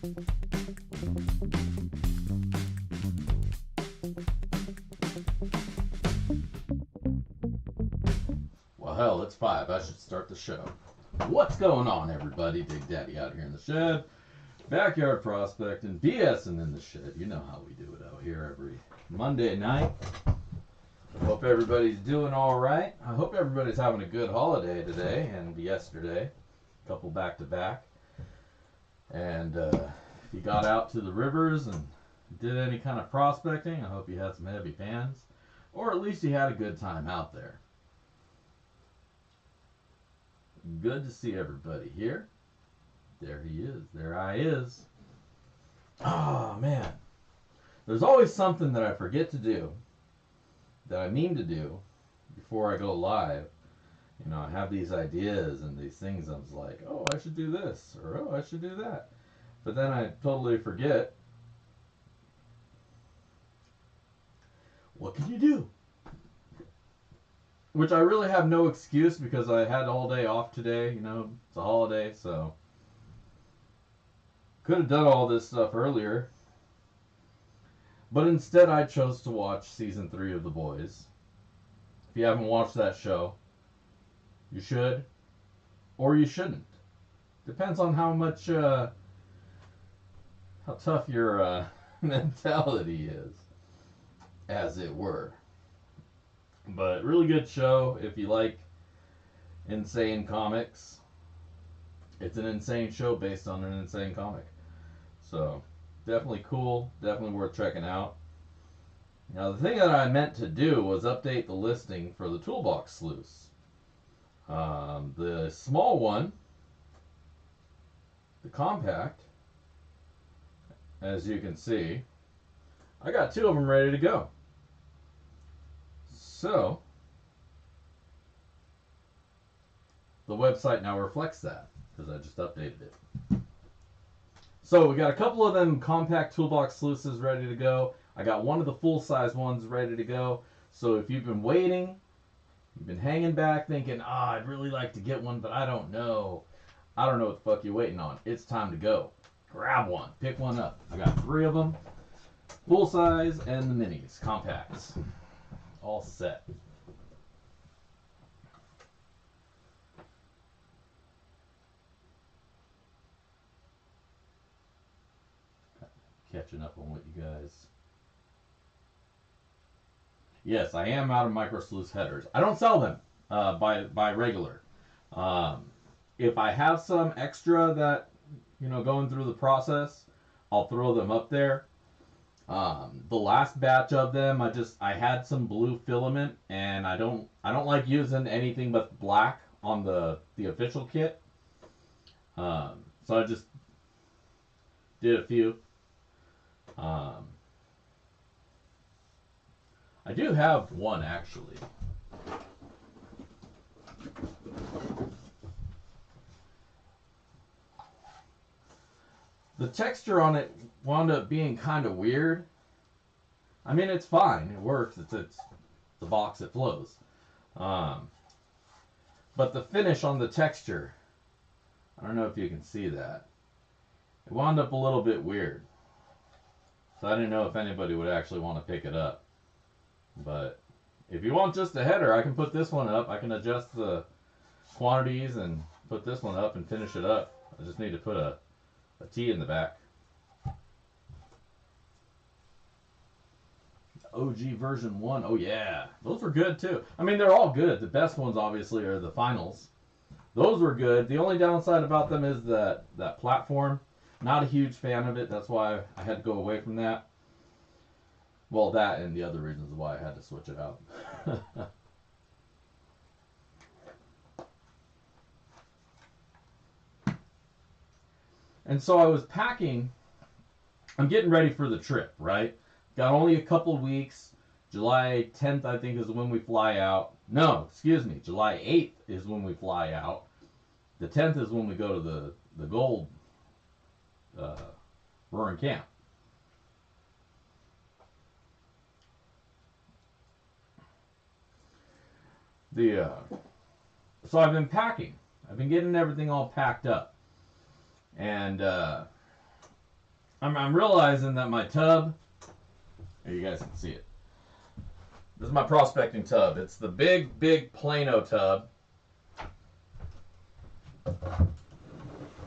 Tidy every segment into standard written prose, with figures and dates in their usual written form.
Well, hell, it's 5. I should start the show. What's going on, everybody? Big Daddy out here in the shed. Backyard prospecting, BSing in the shed. You know how we do it out here every Monday night. Hope everybody's doing all right. I hope everybody's having a good holiday today and yesterday. A couple back-to-back. And if you got out to the rivers and did any kind of prospecting, I hope you had some heavy pans. Or at least you had a good time out there. Good to see everybody here. There he is. There I is. Oh, man. There's always something that I forget to do, that I mean to do, before I go live. You know, I have these ideas and these things. I was like, oh, I should do this, or oh, I should do that. But then I totally forget. What can you do? Which I really have no excuse because I had all day off today. You know, it's a holiday, so could have done all this stuff earlier. But instead I chose to watch season 3 of The Boys. If you haven't watched that show, you should, or you shouldn't. Depends on how much, how tough your mentality is, as it were. But really good show if you like insane comics. It's an insane show based on an insane comic. So, definitely cool. Definitely worth checking out. Now, the thing that I meant to do was update the listing for the Toolbox Sleuths. The small one, the compact, as you can see, I got 2 of them ready to go. So, the website now reflects that, because I just updated it. So, we got a couple of them compact Toolbox Sleuths ready to go. I got one of the full-size ones ready to go. So, if you've been waiting, you've been hanging back thinking, I'd really like to get one, but I don't know. I don't know what the fuck you're waiting on. It's time to go. Grab one. Pick one up. I got 3 of them. Full-size and the minis. Compacts. All set. Catching up on what you guys... Yes, I am out of Micro Sleuth headers. I don't sell them by regular. If I have some extra that, you know, going through the process, I'll throw them up there. The last batch of them, I had some blue filament, and I don't like using anything but black on the official kit. So I just did a few. I do have one actually. The texture on it wound up being kind of weird. I mean, it's fine. It works. It's the box. It flows. But the finish on the texture, I don't know if you can see that. It wound up a little bit weird. So I didn't know if anybody would actually want to pick it up. But if you want just a header, I can put this one up. I can adjust the quantities and put this one up and finish it up. I just need to put a T in the back. OG version 1. Oh yeah, those were good too. I mean, they're all good. The best ones obviously are the finals. Those were good. The only downside about them is that platform. Not a huge fan of it. That's why I had to go away from that. Well, that and the other reasons why I had to switch it out. And so I was packing. I'm getting ready for the trip, right? Got only a couple weeks. July 10th, I think, is when we fly out. No, excuse me. July 8th is when we fly out. The 10th is when we go to the gold Roaring Camp. So I've been packing. I've been getting everything all packed up. And I'm realizing that my tub, here you guys can see it. This is my prospecting tub. It's the big Plano tub.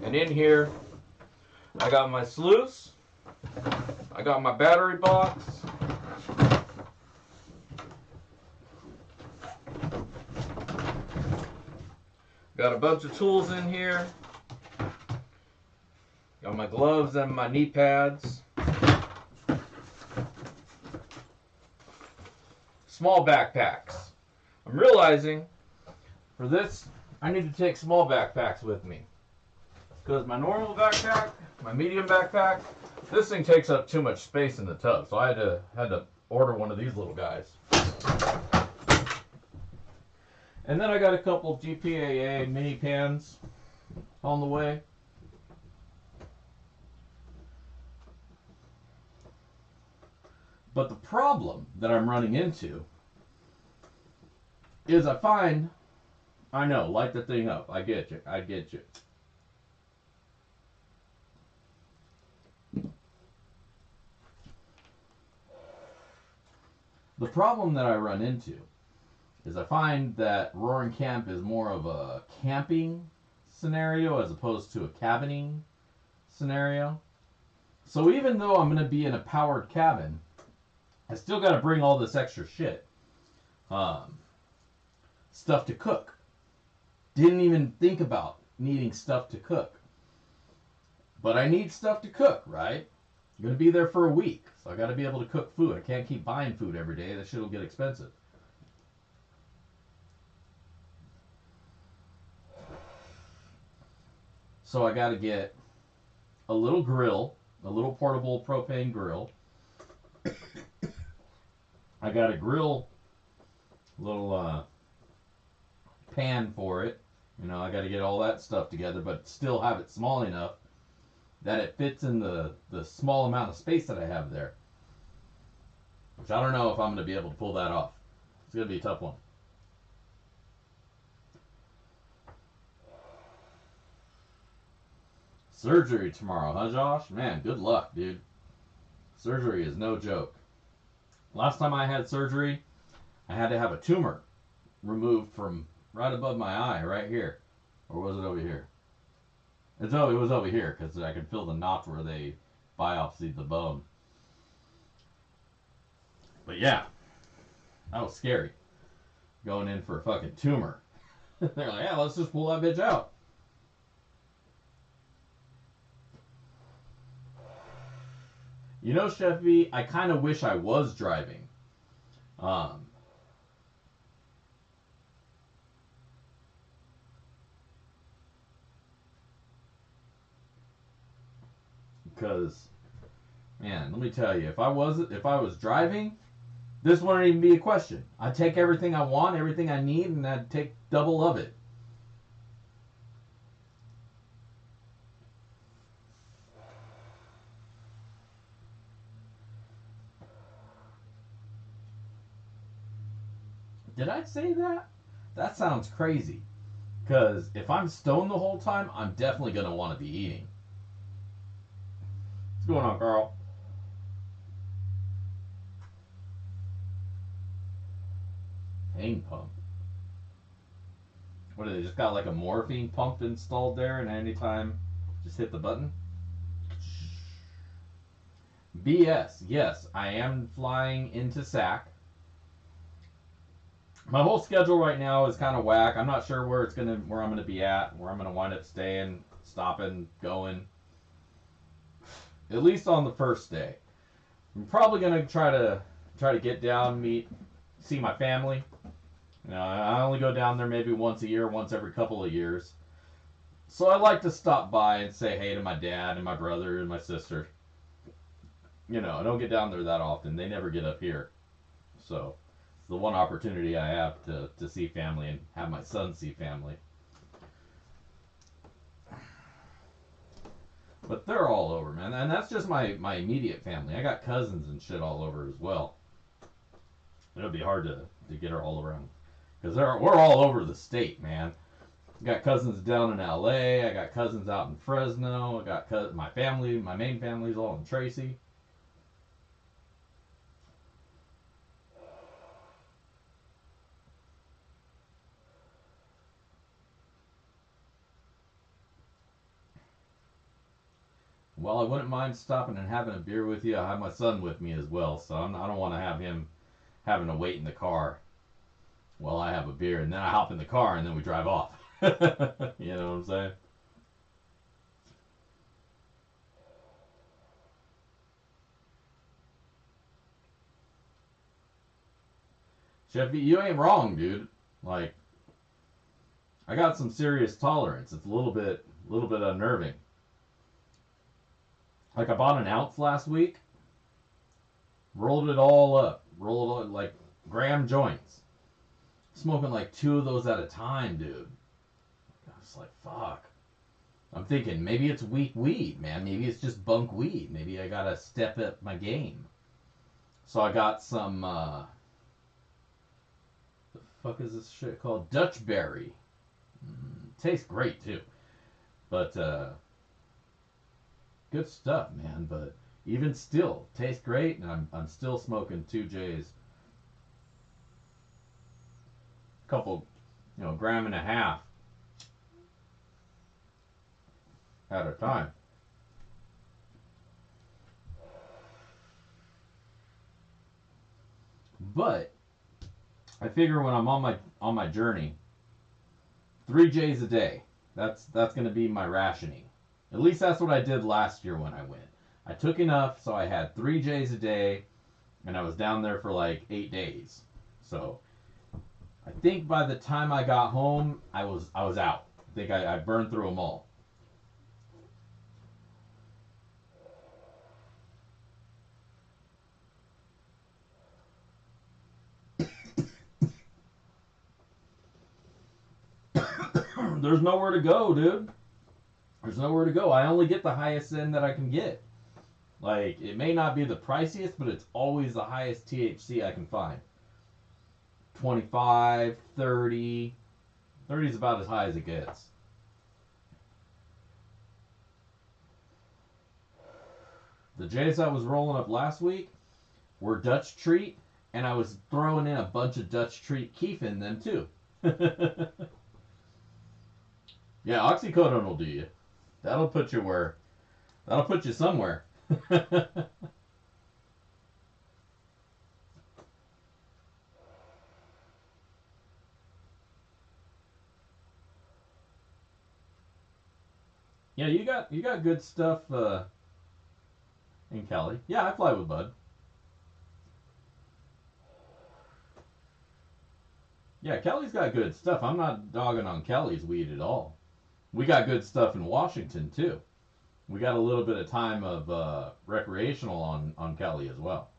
And in here, I got my sluice. I got my battery box. Got a bunch of tools in here. Got my gloves and my knee pads. Small backpacks. I'm realizing for this, I need to take small backpacks with me. Because my normal backpack, my medium backpack, this thing takes up too much space in the tub. So I had to order one of these little guys. And then I got a couple GPAA mini pans on the way. But the problem that I'm running into is I know, light the thing up. I get you. The problem that I run into is I find that Roaring Camp is more of a camping scenario as opposed to a cabining scenario. So even though I'm going to be in a powered cabin, I still got to bring all this extra shit. Stuff to cook. Didn't even think about needing stuff to cook. But I need stuff to cook, right? I'm going to be there for a week, so I got to be able to cook food. I can't keep buying food every day. That shit will get expensive. So I got to get a little grill, a little portable propane grill. I got a grill, little pan for it. You know, I got to get all that stuff together, but still have it small enough that it fits in the small amount of space that I have there. Which I don't know if I'm going to be able to pull that off. It's going to be a tough one. Surgery tomorrow, huh, Josh? Man, good luck, dude. Surgery is no joke. Last time I had surgery, I had to have a tumor removed from right above my eye, right here. Or was it over here? It was over here, because I could feel the knot where they biopsied the bone. But yeah, that was scary. Going in for a fucking tumor. They're like, yeah, let's just pull that bitch out. You know, Chef V, I kind of wish I was driving. Because, man, let me tell you, if I was driving, this wouldn't even be a question. I'd take everything I want, everything I need, and I'd take double of it. Did I say that? That sounds crazy. Because if I'm stoned the whole time, I'm definitely going to want to be eating. What's going on, Carl? Pain pump. What, they just got like a morphine pump installed there, and anytime, just hit the button? BS, yes, I am flying into SAC. My whole schedule right now is kind of whack. I'm not sure where I'm gonna be at, where I'm gonna wind up staying, stopping, going. At least on the first day. I'm probably gonna try to get down, see my family. You know, I only go down there maybe once a year, once every couple of years. So I like to stop by and say hey to my dad and my brother and my sister. You know, I don't get down there that often. They never get up here. So it's the one opportunity I have to see family and have my son see family. But they're all over, man. And that's just my immediate family. I got cousins and shit all over as well. It'll be hard to get her all around. Because we're all over the state, man. Got cousins down in LA. I got cousins out in Fresno. I got my family, my main family's all in Tracy. Well, I wouldn't mind stopping and having a beer with you. I have my son with me as well, so I don't want to have him having to wait in the car while I have a beer, and then I hop in the car and then we drive off. You know what I'm saying? Chevy, you ain't wrong, dude. Like, I got some serious tolerance. It's a little bit unnerving. Like, I bought an ounce last week, rolled it all up, rolled it like gram joints, smoking like 2 of those at a time, dude. I was like, fuck. I'm thinking maybe it's weak weed, man. Maybe it's just bunk weed. Maybe I gotta step up my game. So I got some, the fuck is this shit called? Dutch Berry. Tastes great too. But, good stuff, man. But even still, tastes great, and I'm still smoking 2Js. Couple, gram and a half at a time. But I figure when I'm on my journey, 3Js a day. That's gonna be my rationing. At least that's what I did last year when I went. I took enough, so I had 3Js a day, and I was down there for like 8 days. So I think by the time I got home, I was out. I think I burned through them all. There's nowhere to go, dude. There's nowhere to go. I only get the highest end that I can get. Like, it may not be the priciest, but it's always the highest THC I can find. 25, 30. 30 is about as high as it gets. The J's I was rolling up last week were Dutch Treat, and I was throwing in a bunch of Dutch Treat keef in them too. Yeah, oxycodone will do you. That'll put you where. That'll put you somewhere. Yeah, you got good stuff in Cali. Yeah, I fly with Bud. Yeah, Cali's got good stuff. I'm not dogging on Cali's weed at all. We got good stuff in Washington too. We got a little bit of time of recreational on Cali as well.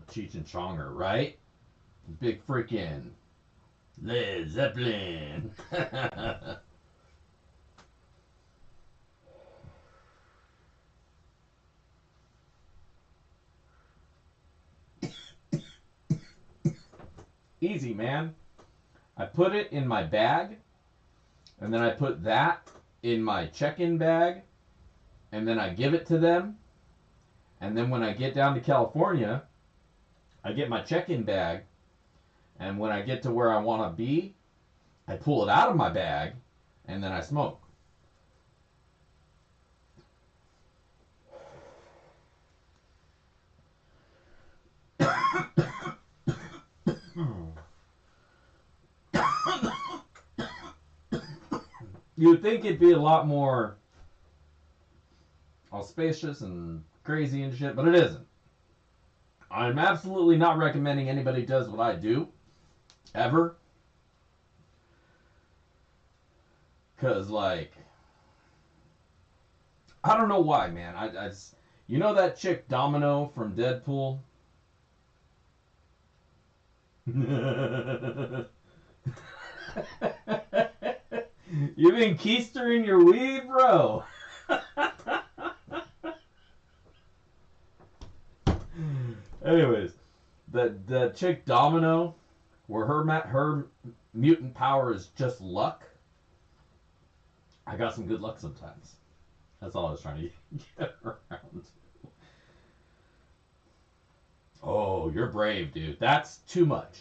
Cheech and Chonger, right? Big freaking Led Zeppelin. Easy, man. I put it in my bag, and then I put that in my check-in bag, and then I give it to them, and then when I get down to California, I get my check-in bag, and when I get to where I want to be, I pull it out of my bag, and then I smoke. You'd think it'd be a lot more auspicious and crazy and shit, but it isn't. I'm absolutely not recommending anybody does what I do, ever. Because, like, I don't know why, man. I just, you know that chick Domino from Deadpool? You been keistering your weed, bro? Anyways, the chick Domino, where her mutant power is just luck. I got some good luck sometimes. That's all I was trying to get around. Oh, you're brave, dude. That's too much.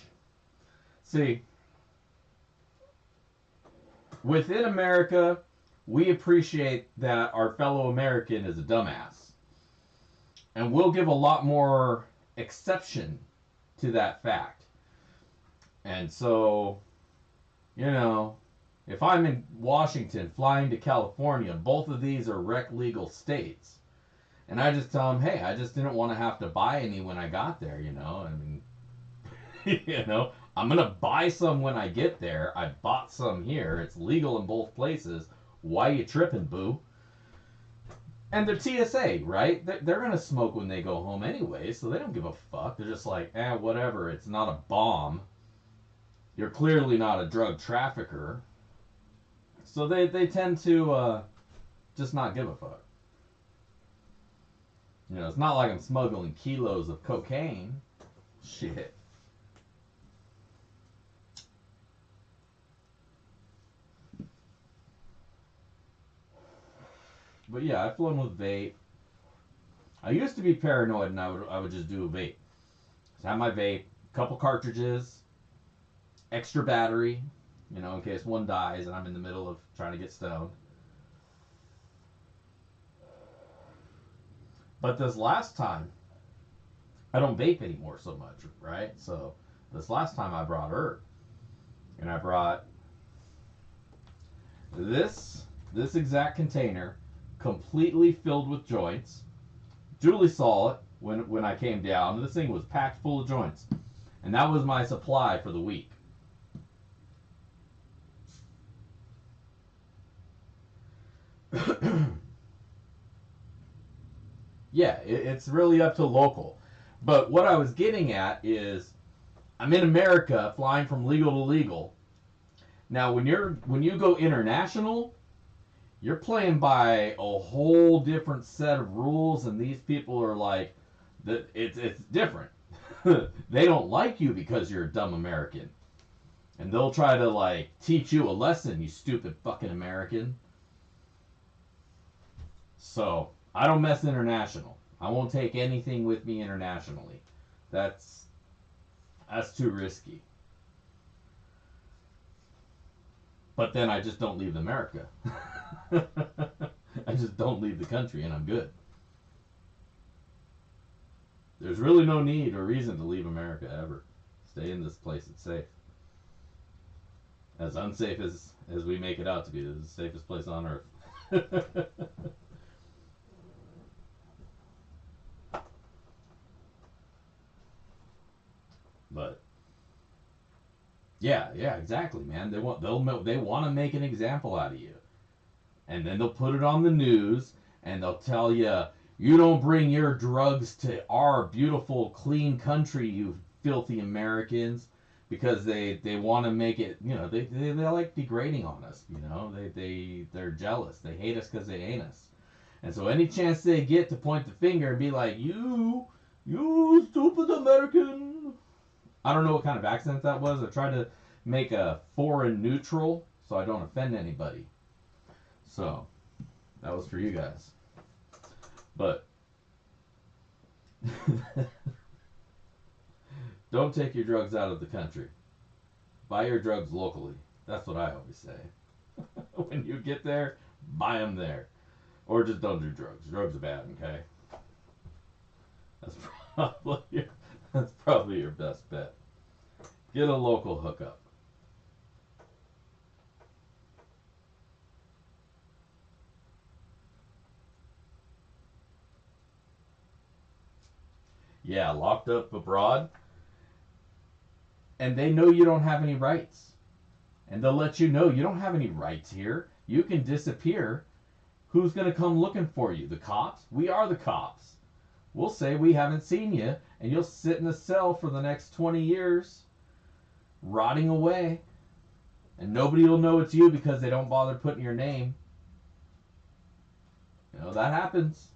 See, within America, we appreciate that our fellow American is a dumbass. And we'll give a lot more exception to that fact. And so, you know, if I'm in Washington flying to California, both of these are rec legal states. And I just tell them, hey, I just didn't want to have to buy any when I got there, you know. I mean, you know, I'm going to buy some when I get there. I bought some here. It's legal in both places. Why you tripping, boo? And they're TSA, right? They're going to smoke when they go home anyway, so they don't give a fuck. They're just like, whatever. It's not a bomb. You're clearly not a drug trafficker. So they tend to just not give a fuck. You know, it's not like I'm smuggling kilos of cocaine. Shit. But yeah, I've flown with vape. I used to be paranoid, and I would just do a vape. So I have my vape, couple cartridges, extra battery, you know, in case one dies and I'm in the middle of trying to get stoned. But this last time, I don't vape anymore so much, right? So this last time I brought herb, and I brought this exact container, completely filled with joints. Julie saw it when I came down. This thing was packed full of joints, and that was my supply for the week. Yeah, it's really up to local. But what I was getting at is, I'm in America, flying from legal to legal. Now, when you go international, you're playing by a whole different set of rules, and these people are like, it's different. They don't like you because you're a dumb American, and they'll try to like teach you a lesson, you stupid fucking American. So I don't mess international. I won't take anything with me internationally. That's too risky. But then I just don't leave America. I just don't leave the country, and I'm good. There's really no need or reason to leave America ever. Stay in this place. It's safe. As unsafe as we make it out to be, this is the safest place on earth. But yeah, exactly, man. They want to make an example out of you, and then they'll put it on the news, and they'll tell you, you don't bring your drugs to our beautiful, clean country, you filthy Americans, because they want to make it, you know, they like degrading on us, you know, they're jealous, they hate us because they ain't us, and so any chance they get to point the finger and be like, you stupid American. I don't know what kind of accent that was. I tried to make a foreign neutral so I don't offend anybody. So, that was for you guys. But, don't take your drugs out of the country. Buy your drugs locally. That's what I always say. When you get there, buy them there. Or just don't do drugs. Drugs are bad, okay? That's probably your best bet. Get a local hookup. Yeah, locked up abroad. And they know you don't have any rights. And they'll let you know you don't have any rights here. You can disappear. Who's going to come looking for you? The cops? We are the cops. We'll say we haven't seen you, and you'll sit in a cell for the next 20 years, rotting away. And nobody will know it's you because they don't bother putting your name. You know, that happens.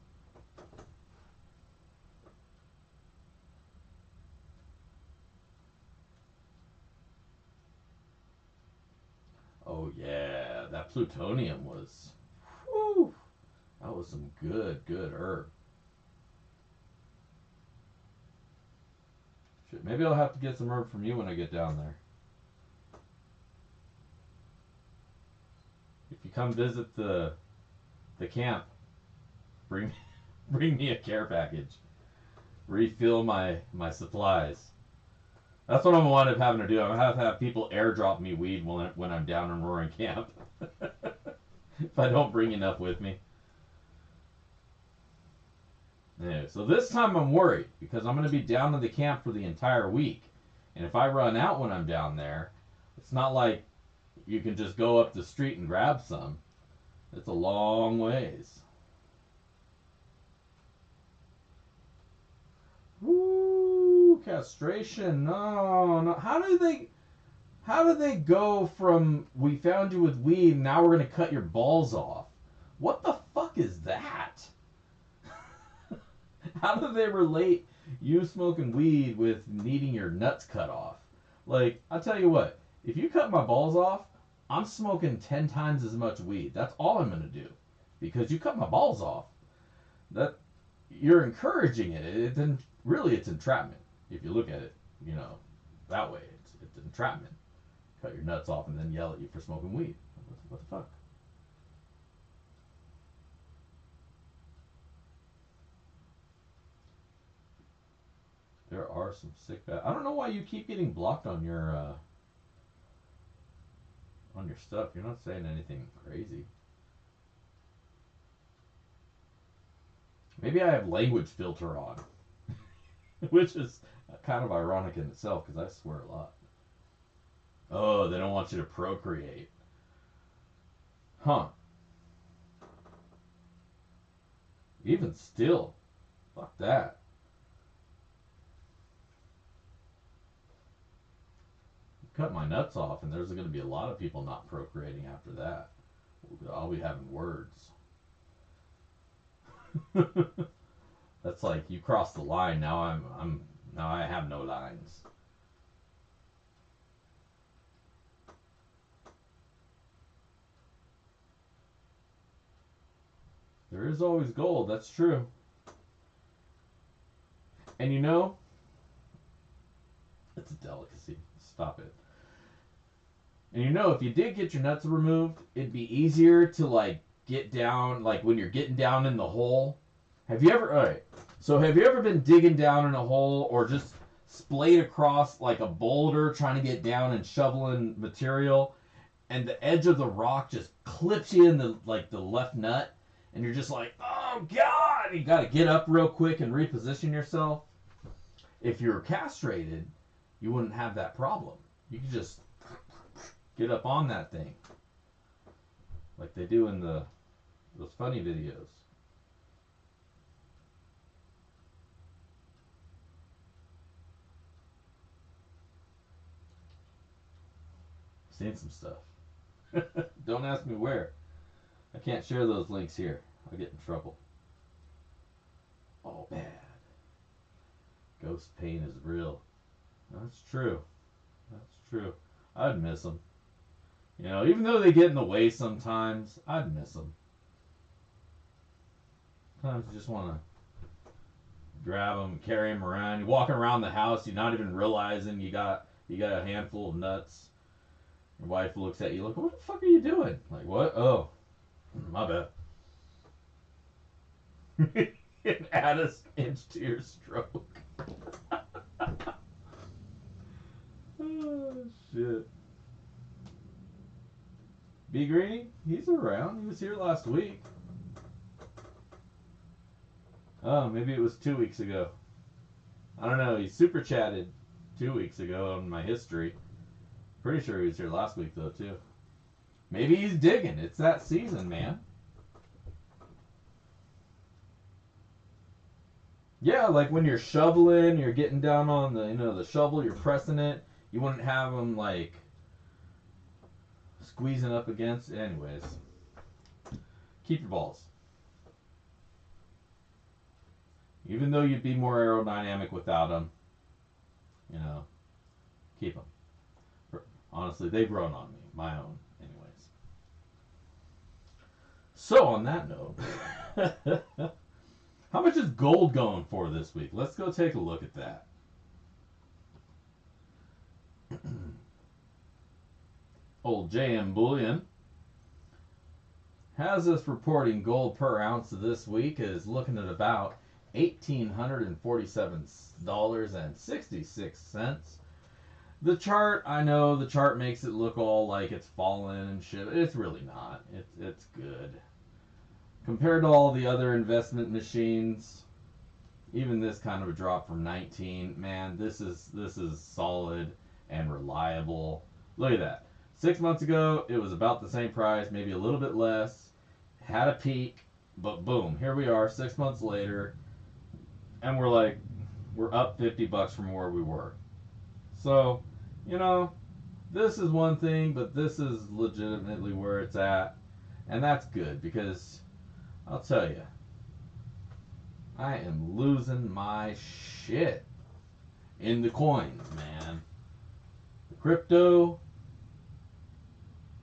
Oh yeah, that plutonium was, whew, that was some good herb. Shit, maybe I'll have to get some herb from you when I get down there. If you come visit the camp, bring bring me a care package. Refill my supplies. That's what I'm going to wind up having to do. I'm going to have people airdrop me weed when I'm down in Roaring Camp. If I don't bring enough with me. Anyway, so this time I'm worried because I'm going to be down in the camp for the entire week. And if I run out when I'm down there, it's not like you can just go up the street and grab some. It's a long ways. Woo, castration. No. How do they go from we found you with weed, now we're going to cut your balls off? What the fuck is that? How do they relate you smoking weed with needing your nuts cut off? Like, I'll tell you what, if you cut my balls off, I'm smoking 10 times as much weed. That's all I'm going to do. Because you cut my balls off. That you're encouraging it. Really, it's entrapment. If you look at it, you know, that way. It's entrapment. Cut your nuts off and then yell at you for smoking weed. What the fuck? There are some sick bad. I don't know why you keep getting blocked on your stuff. You're not saying anything crazy. Maybe I have language filter on, which is kind of ironic in itself because I swear a lot. Oh, they don't want you to procreate. Huh. Even still, fuck that. Cut my nuts off, and there's going to be a lot of people not procreating after that. I'll be having words. That's like you crossed the line. Now now I have no lines. There is always gold. That's true. And you know, it's a delicacy. Stop it. And you know, if you did get your nuts removed, it'd be easier to like get down, like when you're getting down in the hole. Have you ever, alright, so have you ever been digging down in a hole or just splayed across like a boulder trying to get down and shoveling material and the edge of the rock just clips you in the left nut and you're just like, oh God, you gotta get up real quick and reposition yourself? If you're castrated, you wouldn't have that problem. You could just get up on that thing like they do in those funny videos. Seen some stuff. Don't ask me where. I can't share those links here. I'll get in trouble. Oh, bad. Ghost pain is real. That's true. That's true. I'd miss them. You know, even though they get in the way sometimes, I'd miss them. Sometimes you just want to grab them, carry them around. You're walking around the house, you're not even realizing you got a handful of nuts. Your wife looks at you like, what the fuck are you doing? Like, what? Oh, my bad. Add an inch to your stroke. Oh, shit. B Greeny, he's around. He was here last week. Oh, maybe it was 2 weeks ago. I don't know. He super chatted 2 weeks ago on my history. Pretty sure he was here last week, though, too. Maybe he's digging. It's that season, man. Yeah, like when you're shoveling, you're getting down on the shovel, you're pressing it. You wouldn't have them, like, squeezing up against. Anyways, keep your balls. Even though you'd be more aerodynamic without them, you know, keep them. Honestly, they've grown on me. My own, anyways. So, on that note, how much is gold going for this week? Let's go take a look at that. Old JM Bullion has us reporting gold per ounce this week is looking at about $1,847.66. The chart, I know the chart makes it look all like it's fallen and shit. It's really not. It's good. Compared to all the other investment machines, even this kind of a drop from 19, man, this is solid and reliable. Look at that. 6 months ago, it was about the same price, maybe a little bit less. Had a peak, but boom, here we are 6 months later, and we're up $50 from where we were. So, you know, this is one thing, but this is legitimately where it's at, and that's good because I'll tell you, I am losing my shit in the coins, man. The crypto,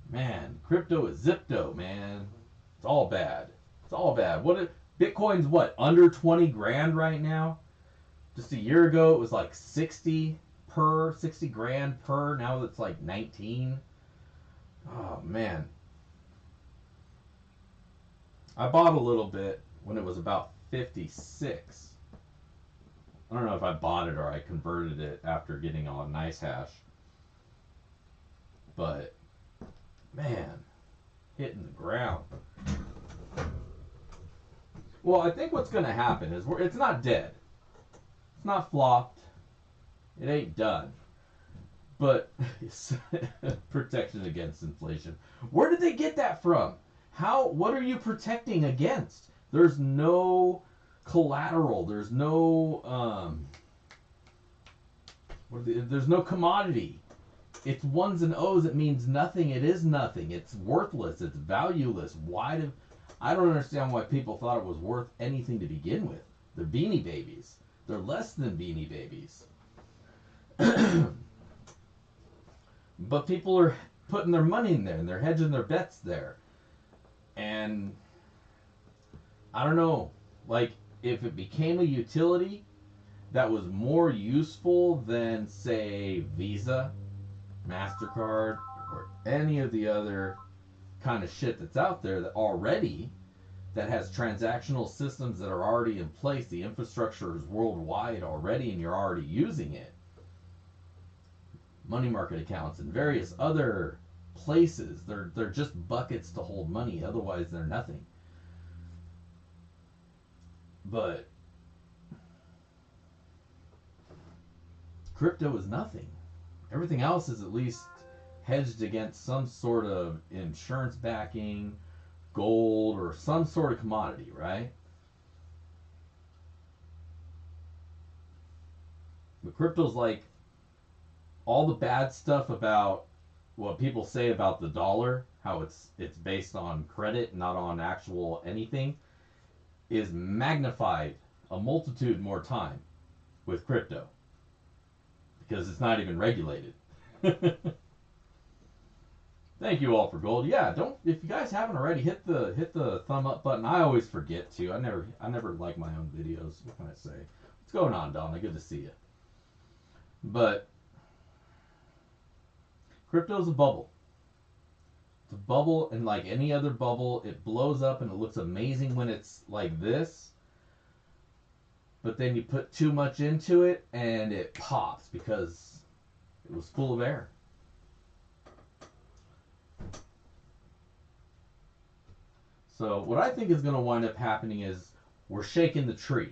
man, crypto is Zipto, man. It's all bad. It's all bad. Bitcoin's what, under 20 grand right now? Just a year ago, it was like 60 grand per. Now it's like 19. Oh, man. I bought a little bit when it was about 56. I don't know if I bought it or I converted it after getting on NiceHash. But, man, hitting the ground. Well, I think what's going to happen is it's not dead. It's not flopped. It ain't done. But protection against inflation. Where did they get that from? What are you protecting against? There's no collateral. There's no there's no commodity. It's ones and O's. It means nothing. It is nothing. It's worthless. It's valueless. I don't understand why people thought it was worth anything to begin with. They're Beanie Babies. They're less than Beanie Babies. But people are putting their money in there and they're hedging their bets there. And I don't know, like if it became a utility that was more useful than, say, Visa, MasterCard, or any of the other kind of shit that's out there that has transactional systems that are already in place, the infrastructure is worldwide already and you're already using it. Money market accounts and various other places, they're just buckets to hold money, otherwise they're nothing. But crypto is nothing. Everything else is at least hedged against some sort of insurance backing, gold, or some sort of commodity, right? But crypto's like all the bad stuff about what people say about the dollar, how it's based on credit, not on actual anything, is magnified a multitude more time with crypto because it's not even regulated. Thank you all for gold. Yeah, if you guys haven't already, hit the thumb up button. I always forget to. I never like my own videos. What can I say? What's going on, Donna? Good to see you. But crypto's a bubble. It's a bubble, and like any other bubble, it blows up and it looks amazing when it's like this. But then you put too much into it and it pops because it was full of air. So what I think is going to wind up happening is we're shaking the tree.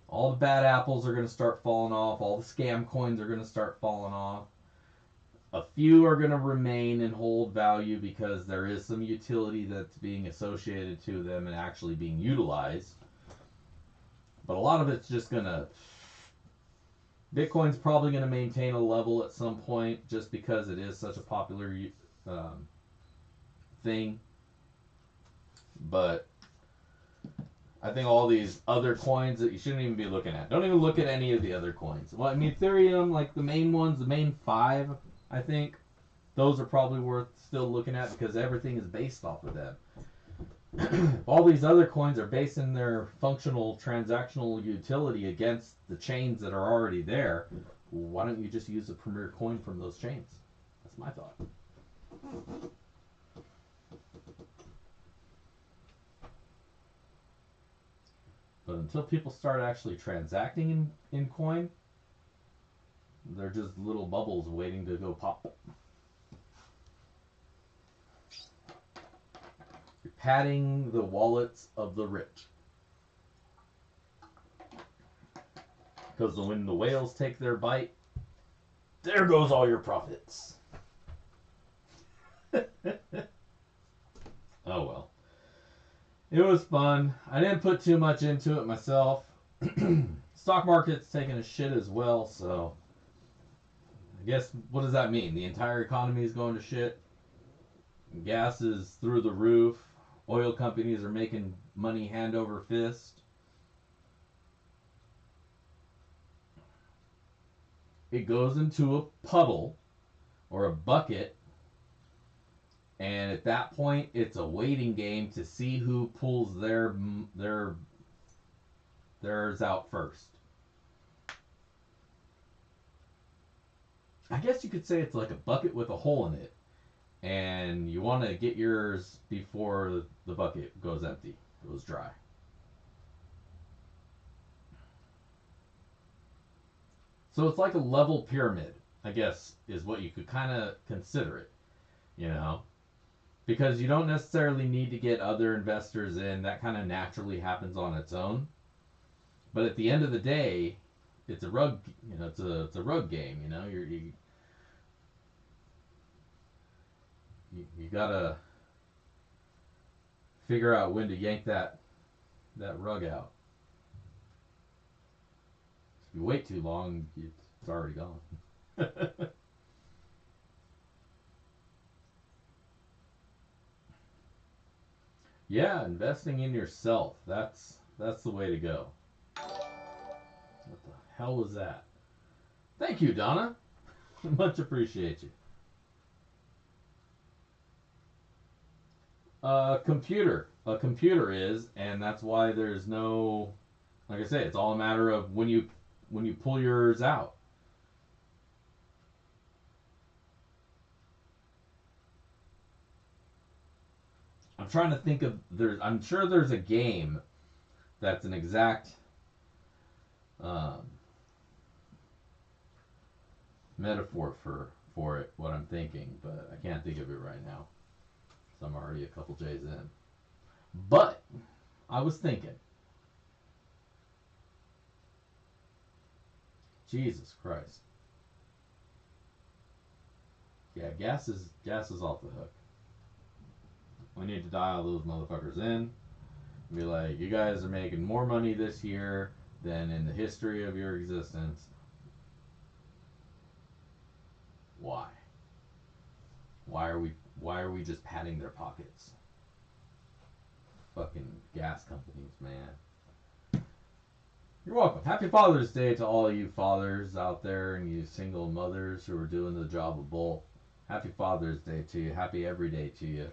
All the bad apples are going to start falling off. All the scam coins are going to start falling off. A few are going to remain and hold value because there is some utility that's being associated to them and actually being utilized. But a lot of it's just going to... Bitcoin's probably going to maintain a level at some point just because it is such a popular thing. But I think all these other coins that you shouldn't even be looking at. Don't even look at any of the other coins. Well, I mean, Ethereum, like the main ones, the main 5, I think, those are probably worth still looking at because everything is based off of them. All these other coins are basing their functional transactional utility against the chains that are already there. Why don't you just use a premier coin from those chains? That's my thought. But until people start actually transacting in coin, they're just little bubbles waiting to go pop. You're padding the wallets of the rich. Because when the whales take their bite, there goes all your profits. Oh well. It was fun. I didn't put too much into it myself. Stock market's taking a shit as well, so I guess what does that mean? The entire economy is going to shit. Gas is through the roof. Oil companies are making money hand over fist. It goes into a puddle or a bucket, and at that point it's a waiting game to see who pulls theirs out first. I guess you could say it's like a bucket with a hole in it, and you want to get yours before the bucket goes empty, goes dry. So it's like a level pyramid, I guess, is what you could kind of consider it, you know? Because you don't necessarily need to get other investors in. That kind of naturally happens on its own. But at the end of the day, it's a rug, it's a rug game, you gotta figure out when to yank that rug out. If you wait too long, it's already gone. Yeah, investing in yourself. That's the way to go. What the hell was that? Thank you, Donna. Much appreciate you. A computer is, and that's why there's no, like I say, it's all a matter of when you pull yours out. I'm trying to think of I'm sure there's a game that's an exact metaphor for it. What I'm thinking, but I can't think of it right now. So I'm already a couple J's in. But I was thinking, Jesus Christ. Yeah, gas is off the hook. We need to dial those motherfuckers in. Be like, you guys are making more money this year than in the history of your existence. Why? Why are we just patting their pockets? Fucking gas companies, man. You're welcome. Happy Father's Day to all you fathers out there and you single mothers who are doing the job of both. Happy Father's Day to you. Happy every day to you.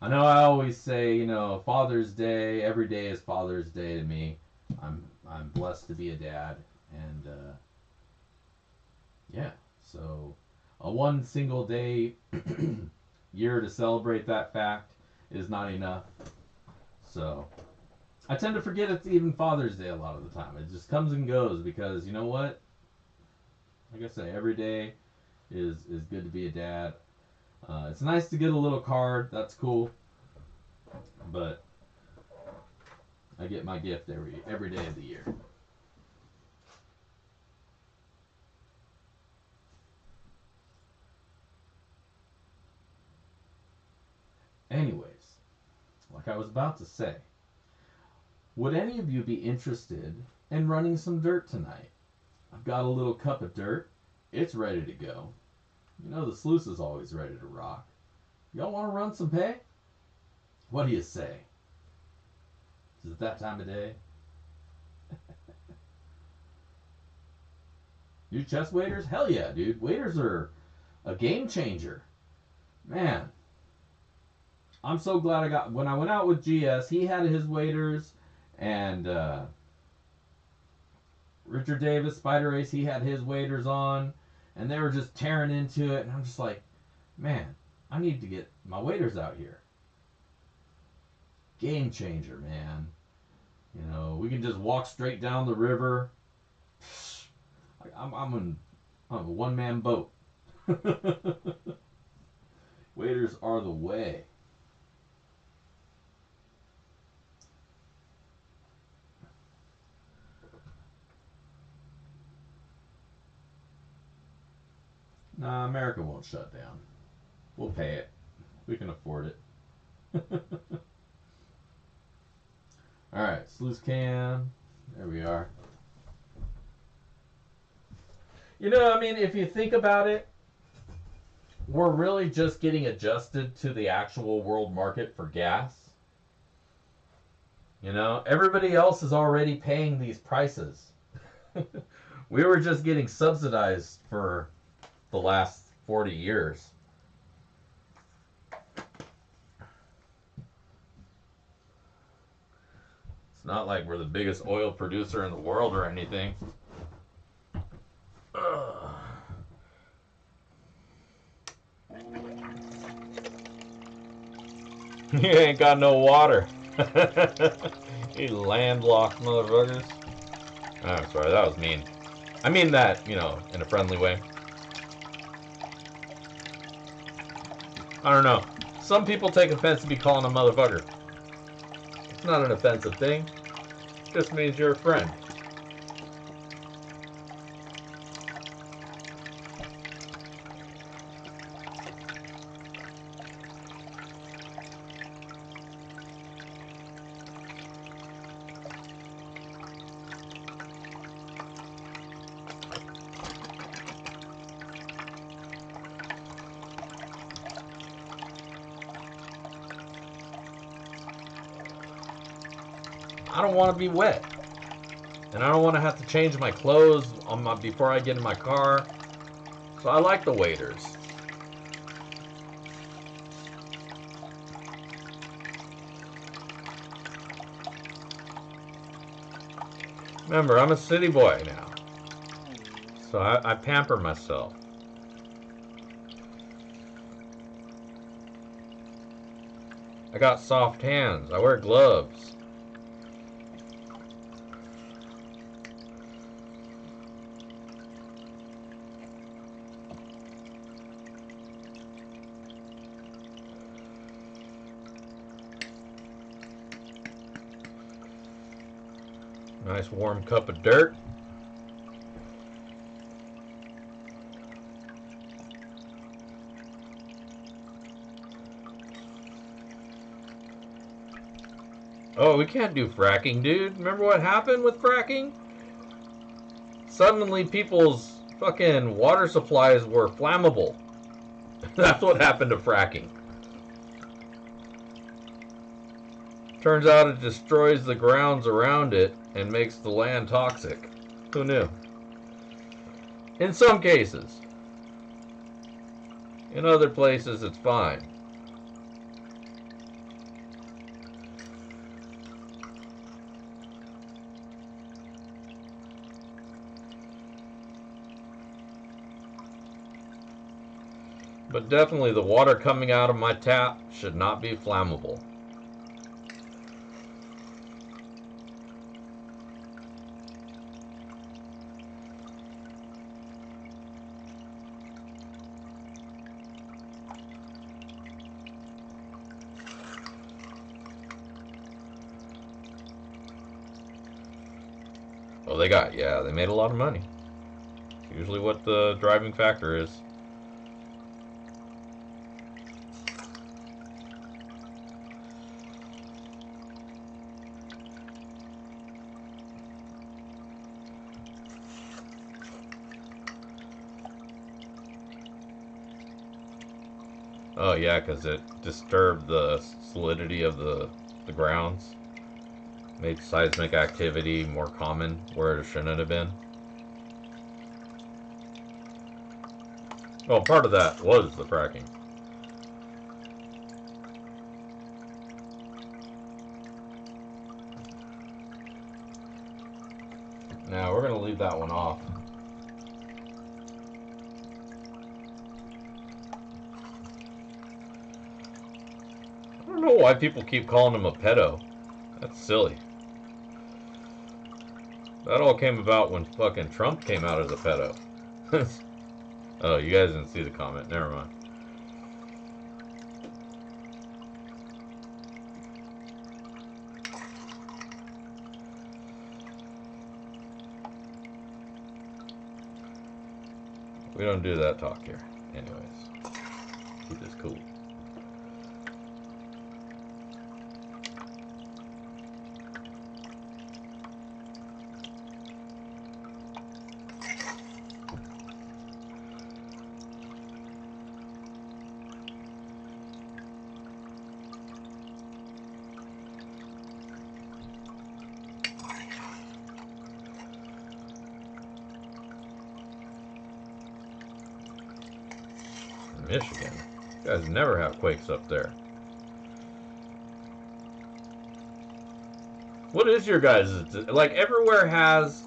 I know I always say, Father's Day, every day is Father's Day to me. I'm blessed to be a dad, and yeah, so a one single day year to celebrate that fact is not enough. So I tend to forget it's even Father's Day a lot of the time. It just comes and goes because you know what? Like I say, every day is good to be a dad. It's nice to get a little card. That's cool. But I get my gift every day of the year. Anyways, like I was about to say, would any of you be interested in running some dirt tonight? I've got a little cup of dirt. It's ready to go. The sluice is always ready to rock. Y'all want to run some pay? What do you say? Is it that time of day? New chest waders? Hell yeah, dude. Waders are a game changer. Man, I'm so glad I got... When I went out with GS, he had his waders, and Richard Davis, Spider Race, he had his waders on, and they were just tearing into it, and I'm just like, man, I need to get my waders out here. Game changer, man. You know, we can just walk straight down the river. I'm a one-man boat. Waders are the way. Nah, America won't shut down. We'll pay it. We can afford it. Alright, sluice cam. There we are. You know, I mean, if you think about it, we're really just getting adjusted to the actual world market for gas. You know, everybody else is already paying these prices. We were just getting subsidized for the last 40 years. It's not like we're the biggest oil producer in the world or anything. You ain't got no water. You landlocked motherfuckers. Oh, sorry, that was mean. I mean that, you know, in a friendly way. I don't know. Some people take offense to be calling a motherfucker. It's not an offensive thing. It just means you're a friend. I don't want to be wet, and I don't want to have to change my clothes before I get in my car. So I like the waders. Remember, I'm a city boy now, so I pamper myself. I got soft hands. I wear gloves. Nice warm cup of dirt. Oh, we can't do fracking, dude. Remember what happened with fracking? Suddenly people's fucking water supplies were flammable. That's what happened to fracking. Turns out it destroys the grounds around it and makes the land toxic. Who knew? In some cases. In other places, it's fine. But definitely the water coming out of my tap should not be flammable. Oh, they made a lot of money. It's usually what the driving factor is. Oh yeah, because it disturbed the solidity of the grounds, made seismic activity more common where it shouldn't have been. Well, part of that was the fracking. Now we're gonna leave that one off. I don't know why people keep calling him a pedo. That's silly. That all came about when fucking Trump came out as a pedo. Oh, you guys didn't see the comment. Never mind. We don't do that talk here. Anyways, keep this cool. Michigan. You guys never have quakes up there. What is your guys' like? Everywhere has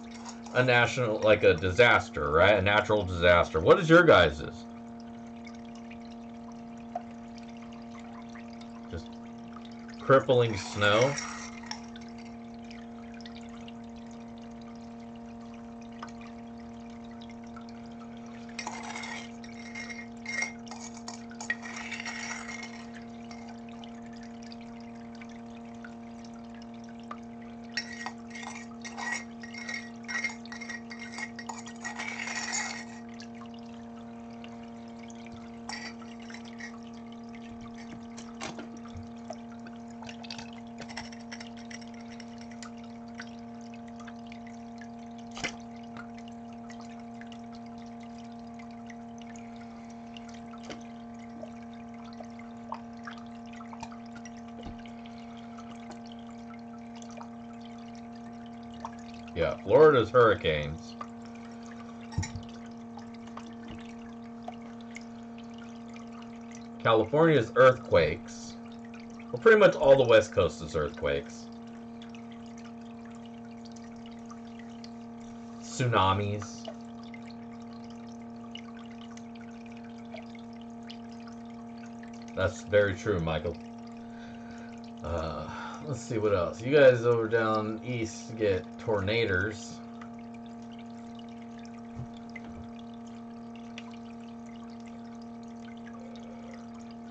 a national, like a disaster, right? A natural disaster. What is your guys's? Just crippling snow. Yeah, Florida's hurricanes. California's earthquakes. Well, pretty much all the West Coast is earthquakes. Tsunamis. That's very true, Michael. Let's see what else. You guys over down east get tornadoes.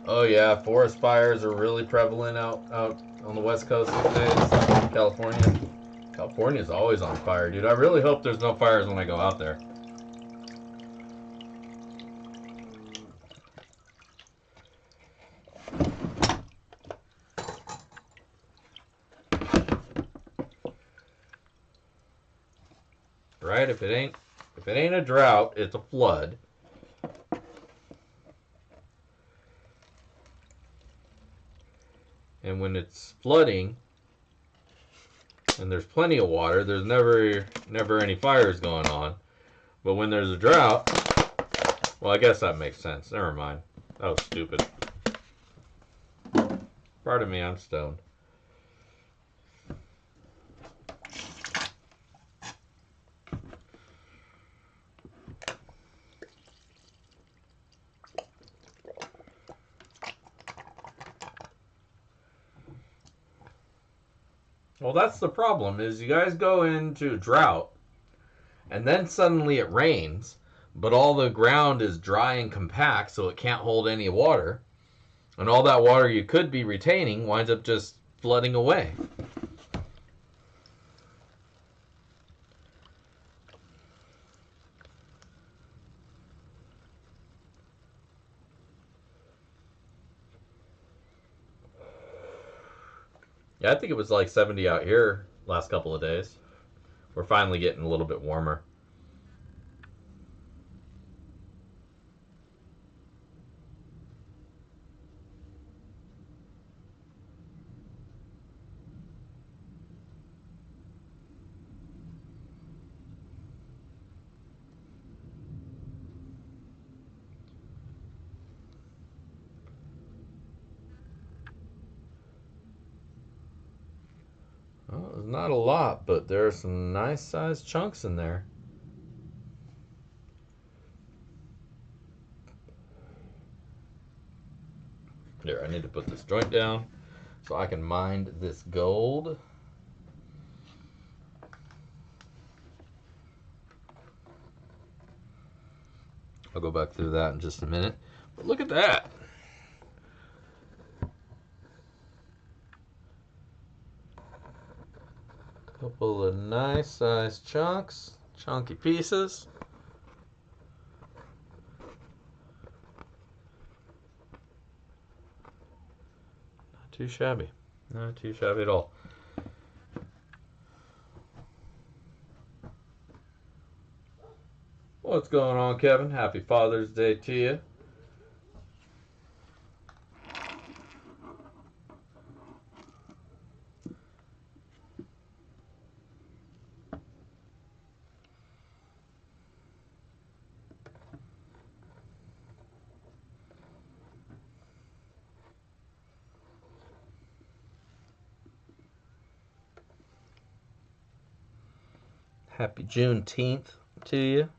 Oh yeah, forest fires are really prevalent out on the west coast these days. California. California's always on fire, dude. I really hope there's no fires when I go out there. Right? If it ain't a drought, it's a flood. And when it's flooding and there's plenty of water, there's never any fires going on. But when there's a drought, well, I guess that makes sense. Never mind. That was stupid. Pardon me, I'm stoned. Well, that's the problem, is you guys go into drought, and then suddenly it rains, but all the ground is dry and compact, so it can't hold any water. And all that water you could be retaining winds up just flooding away. Yeah, I think it was like 70 out here last couple of days. We're finally getting a little bit warmer. not a lot, but there are some nice sized chunks in there. Here, I need to put this joint down so I can mine this gold. I'll go back through that in just a minute. But look at that. Couple of nice sized chunks, chunky pieces. Not too shabby. Not too shabby at all. What's going on, Kevin? Happy Father's Day to you. Happy Juneteenth to you.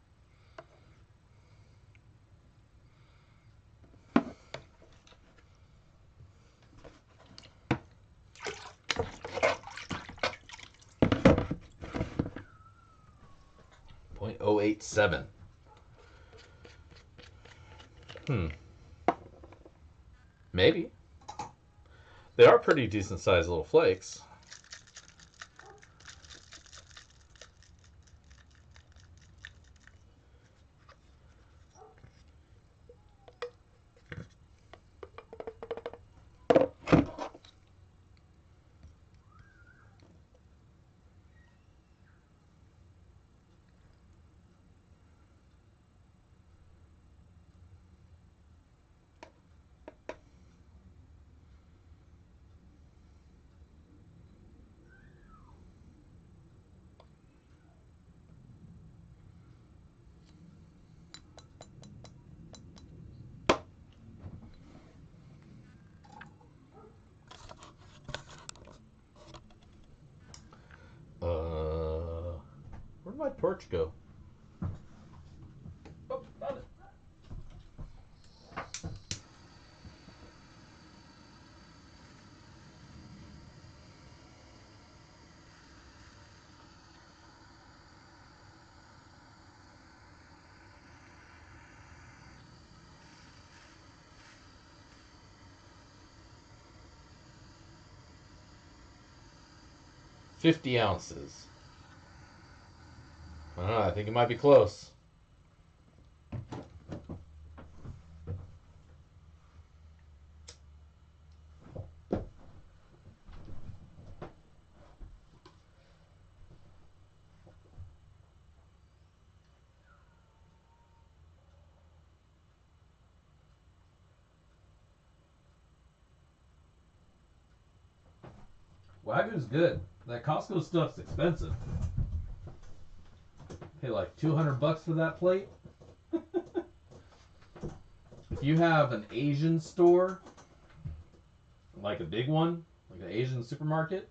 .087. Maybe. They are pretty decent sized little flakes. Where'd my torch go? Oh, found it. $50 ounces. I don't know, I think it might be close. Wagyu's good. That Costco stuff's expensive. Pay like $200 for that plate. If you have an Asian store, like a big one, like an Asian supermarket,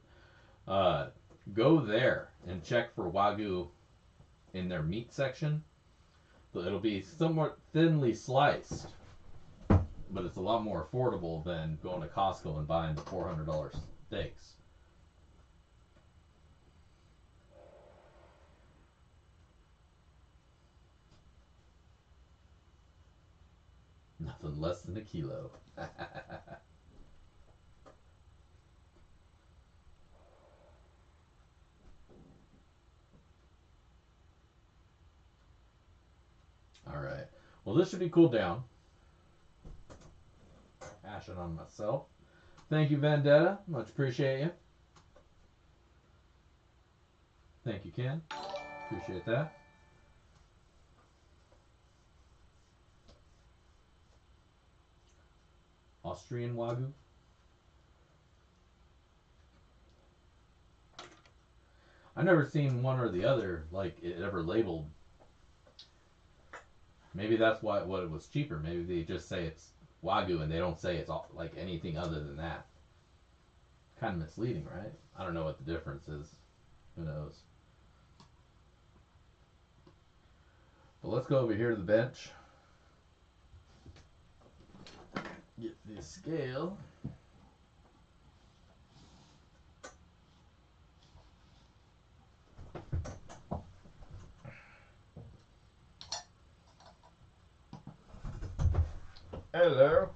go there and check for Wagyu in their meat section. It'll be somewhat thinly sliced, but it's a lot more affordable than going to Costco and buying the $400 steaks. Nothing less than a kilo. Alright. Well, this should be cooled down. Ashing on myself. Thank you, Vendetta. Much appreciate you. Thank you, Ken. Appreciate that. Austrian Wagyu. I've never seen one or the other like it ever labeled. Maybe that's why what it was cheaper. Maybe they just say it's Wagyu and they don't say it's like anything other than that. Kind of misleading, right? I don't know what the difference is. Who knows? But let's go over here to the bench. Get the scale. Hello.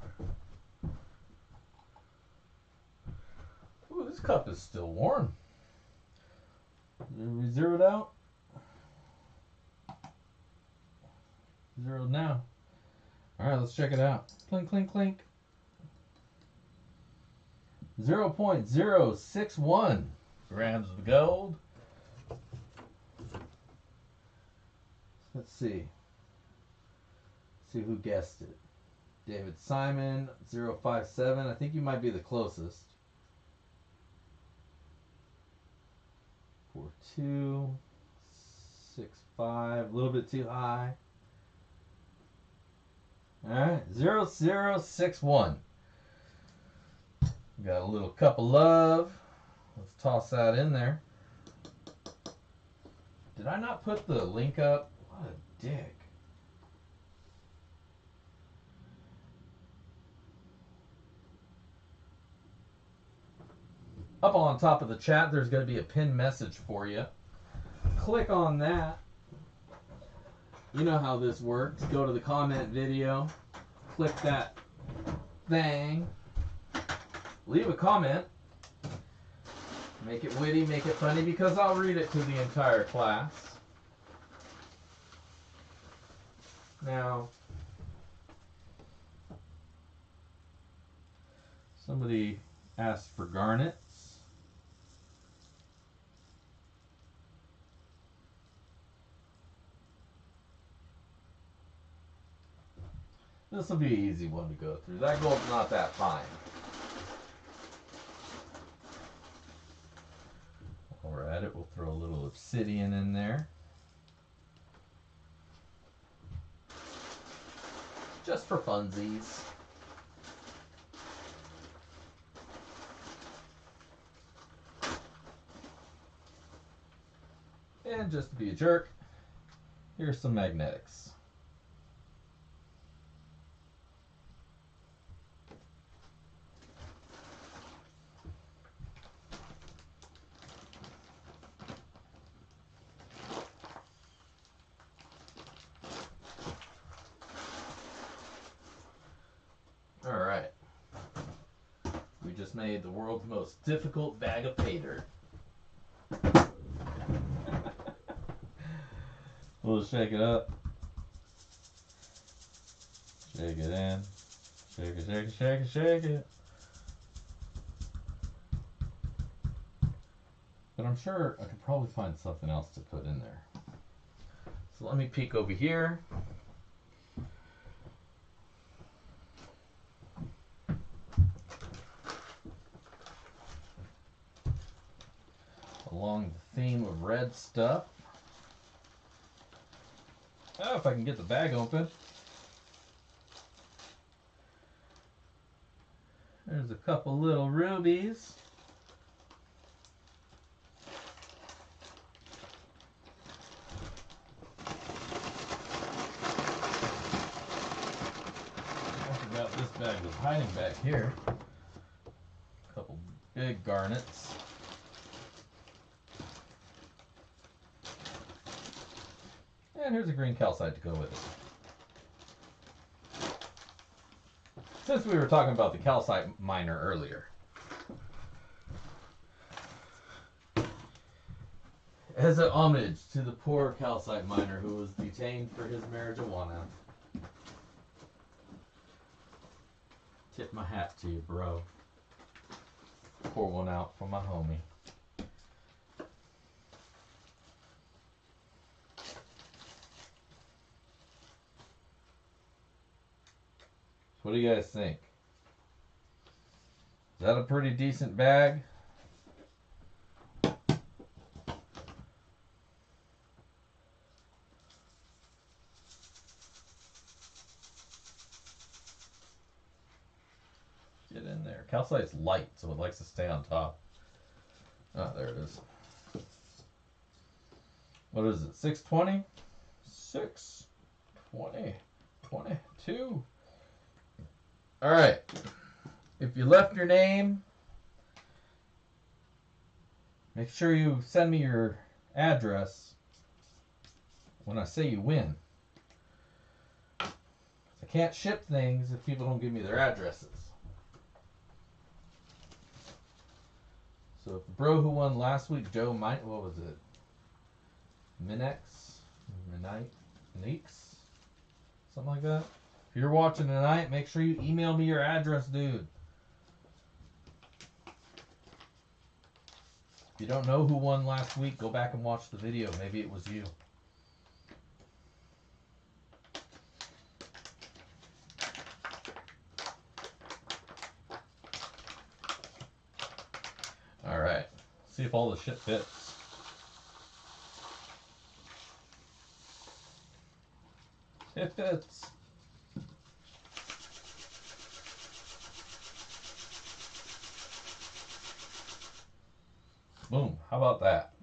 Ooh, this cup is still warm. We zeroed out? Zeroed now. Alright, let's check it out. Clink, clink, clink. 0.061 grams of gold. Let's see. See who guessed it. David Simon, 057. I think you might be the closest. 42, 65, a little bit too high. Alright, 0061. Got a little cup of love. Let's toss that in there. Did I not put the link up? What a dick. Up on top of the chat, there's going to be a pinned message for you. Click on that. You know how this works. Go to the comment video. Click that thing. Leave a comment. Make it witty, make it funny, because I'll read it to the entire class. Now, somebody asked for garnets. This will be an easy one to go through. That gold's not that fine. While we're at it, we'll throw a little obsidian in there. Just for funsies. And just to be a jerk, here's some magnetics. Alright. We just made the world's most difficult bag of pay dirt. We'll shake it up. Shake it in. Shake it, shake it, shake it, shake it. But I'm sure I could probably find something else to put in there. So let me peek over here. Along the theme of red stuff. Oh, if I can get the bag open. There's a couple little rubies. I forgot this bag was hiding back here. A couple big garnets. And here's a green calcite to go with it. Since we were talking about the calcite miner earlier. As an homage to the poor calcite miner who was detained for his marijuana. Tip my hat to you, bro. Pour one out for my homie. What do you guys think? Is that a pretty decent bag? Get in there. Calcite's light, so it likes to stay on top. Ah, there it is. What is it? 620? 620. 22. All right. If you left your name, make sure you send me your address when I say you win. I can't ship things if people don't give me their addresses. So if the bro who won last week, Joe Mike, what was it? Neeks? Something like that. If you're watching tonight, make sure you email me your address, dude. If you don't know who won last week, go back and watch the video. Maybe it was you. Alright. See if all the shit fits. It fits. Boom. How about that?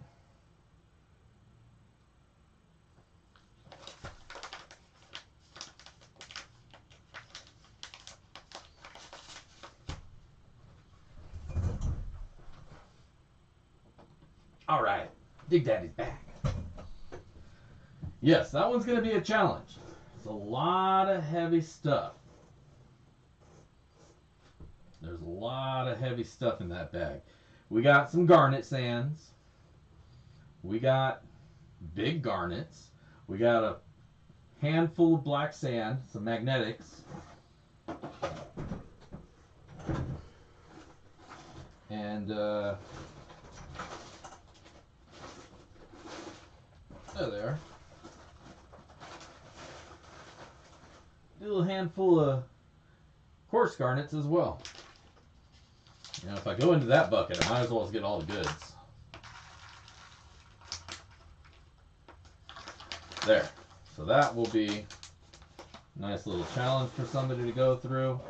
All right. Big Daddy's back. Yes, that one's going to be a challenge. It's a lot of heavy stuff. There's a lot of heavy stuff in that bag. We got some garnet sands. We got big garnets. We got a handful of black sand, some magnetics. And there they are. A little handful of coarse garnets as well. You know, if I go into that bucket, I might as well get all the goods. There. So that will be a nice little challenge for somebody to go through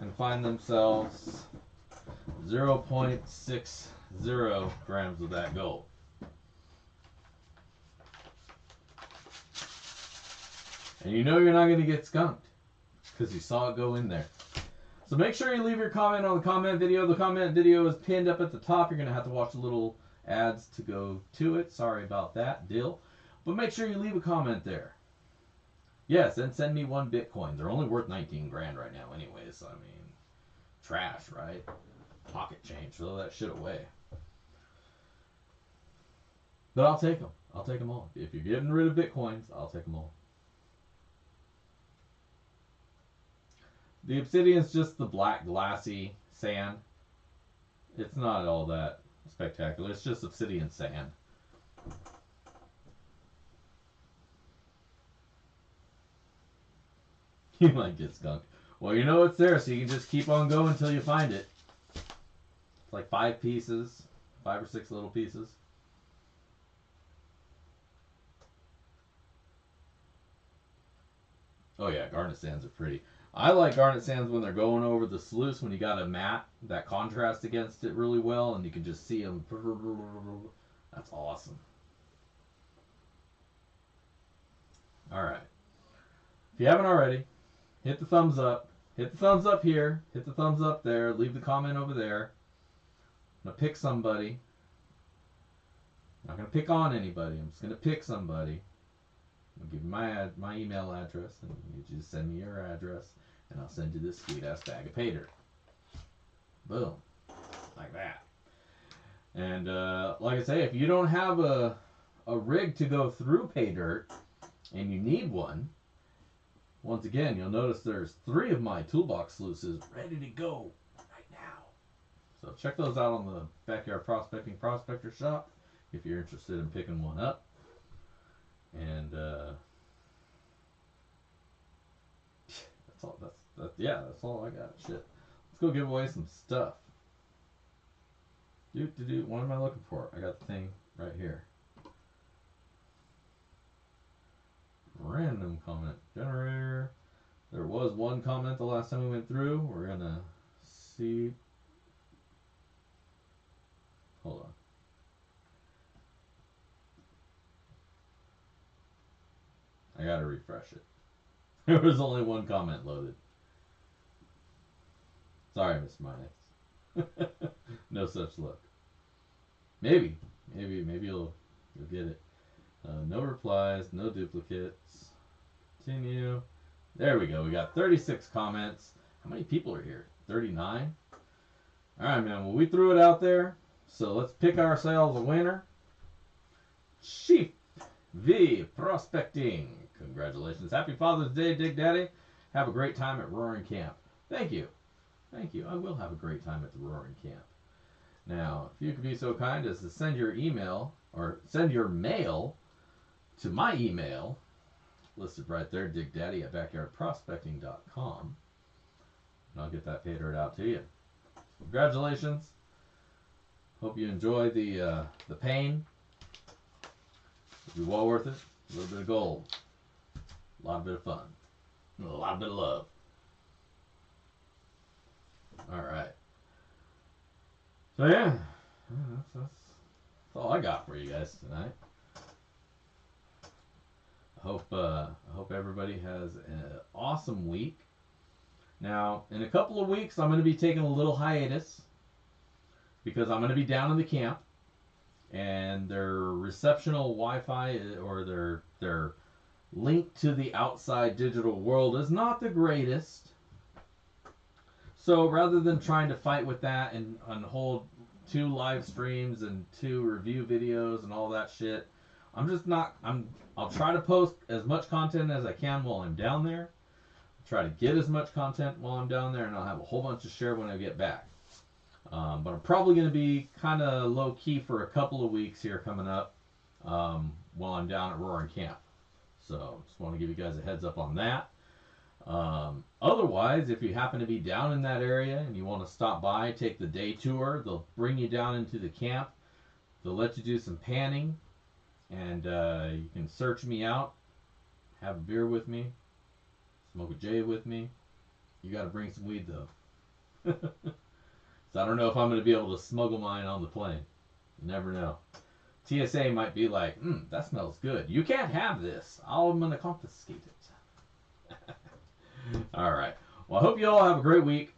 and find themselves 0.60 grams of that gold. And you know you're not going to get skunked because you saw it go in there. So make sure you leave your comment on the comment video. The comment video is pinned up at the top. You're going to have to watch the little ads to go to it. Sorry about that, Dill. But make sure you leave a comment there. Yes, and send me 1 Bitcoin. They're only worth 19 grand right now anyways. I mean, trash, right? Pocket change. Throw that shit away. But I'll take them. I'll take them all. If you're getting rid of Bitcoins, I'll take them all. The obsidian's just the black glassy sand. It's not all that spectacular. It's just obsidian sand. You might get skunked. Well, you know it's there, so you can just keep on going until you find it. It's like 5 pieces, 5 or 6 little pieces. Oh yeah, garnet sands are pretty. I like garnet sands when they're going over the sluice, when you got a matte that contrasts against it really well and you can just see them. That's awesome. Alright. If you haven't already, hit the thumbs up. Hit the thumbs up here. Hit the thumbs up there. Leave the comment over there. I'm going to pick somebody. I'm not going to pick on anybody. I'm just going to pick somebody. I'll give you my email address, and you just send me your address, and I'll send you this sweet-ass bag of pay dirt. Boom. Like that. And like I say, if you don't have a rig to go through pay dirt, and you need one, once again, you'll notice there's 3 of my toolbox sluices ready to go right now. So check those out on the Backyard Prospecting Prospector Shop if you're interested in picking one up. And that's all. That's all I got. Shit. Let's go give away some stuff. What am I looking for? I got the thing right here. Random comment generator. There was 1 comment the last time we went through. We're gonna see. Hold on. I gotta refresh it. There was only one comment loaded. Sorry, Mr. Minex. No such luck. Maybe you'll get it. No replies, no duplicates. Continue. There we go. We got 36 comments. How many people are here? 39? Alright, man. Well, we threw it out there. So let's pick ourselves a winner. Chief V Prospecting. Congratulations. Happy Father's Day, Dig Daddy. Have a great time at Roaring Camp. Thank you. Thank you. I will have a great time at the Roaring Camp. Now, if you could be so kind as to send your email or send your mail to my email, listed right there, digdaddy@backyardprospecting.com, and I'll get that catered out to you. Congratulations. Hope you enjoy the pain. It'll be well worth it. A little bit of gold. A lot of bit of fun. And a lot of bit of love. Alright. So yeah, that's all I got for you guys tonight. I hope everybody has an awesome week. Now, in a couple of weeks, I'm going to be taking a little hiatus because I'm going to be down in the camp, and their receptional Wi-Fi or their link to the outside digital world is not the greatest. So rather than trying to fight with that and hold 2 live streams and 2 review videos and all that shit, I'll try to post as much content as I can while I'm down there. Try to get as much content while I'm down there, and I'll have a whole bunch to share when I get back. But I'm probably going to be kind of low-key for a couple of weeks here coming up while I'm down at Roaring Camp. So just want to give you guys a heads up on that. Otherwise, if you happen to be down in that area and you want to stop by, take the day tour, they'll bring you down into the camp. They'll let you do some panning, and you can search me out, have a beer with me, smoke a J with me. You got to bring some weed, though. So I don't know if I'm going to be able to smuggle mine on the plane. You never know. TSA might be like, that smells good. You can't have this. I'm going to confiscate it. All right. Well, I hope you all have a great week.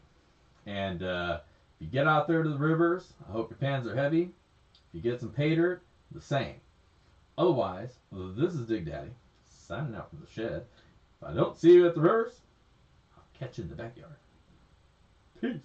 And if you get out there to the rivers, I hope your pans are heavy. If you get some pay dirt, the same. Otherwise, this is Dig Daddy, signing out from the shed. If I don't see you at the rivers, I'll catch you in the backyard. Peace.